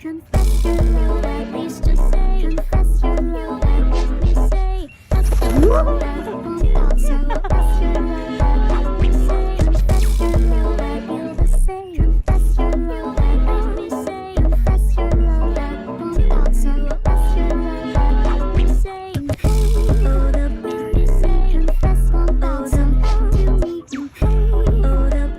Confess your love, at least just say. Confess your love, at least say. Confess your love, confess your love, at least say. Confess your love, I feel the same. Confess your love, at least say. Confess your love, confess your love, at least say. Oh, the bird say. Confess, oh, the bird to me. Oh, the